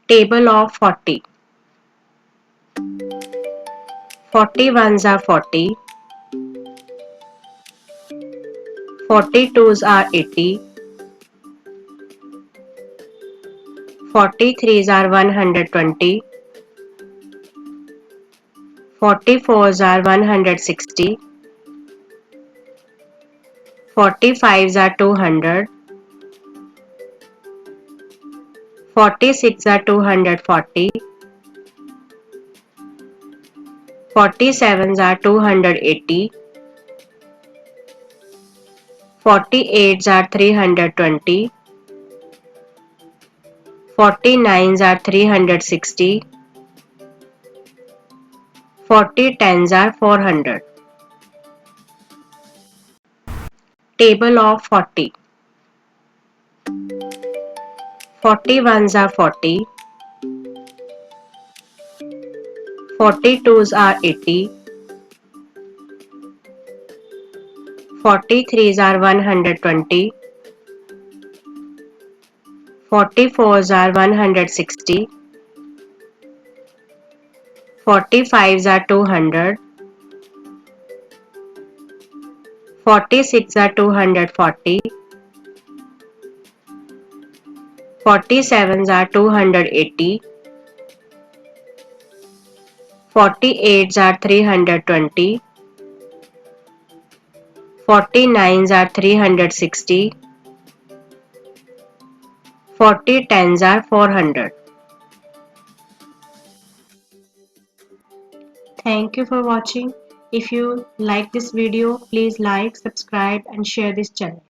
Table of 40. 40 ones are 40. 40 twos are 80. 40 threes are 120. 40 fours are 160. 40 fives are 200. 40 six are 240. 40 sevens are 280. 40 eights are 320. 40 nines are 360. 40 tens are 400. Table of 40. 40 ones are 40. 40 twos are 80. 40 threes are 120. 40 fours are 160. 40 fives are 200. 40 six are 240. 40 sevens are 280. 40 eights are 320. 40 nines are 360. 40 tens are 400. Thank you for watching. If you like this video, please like, subscribe and share this channel.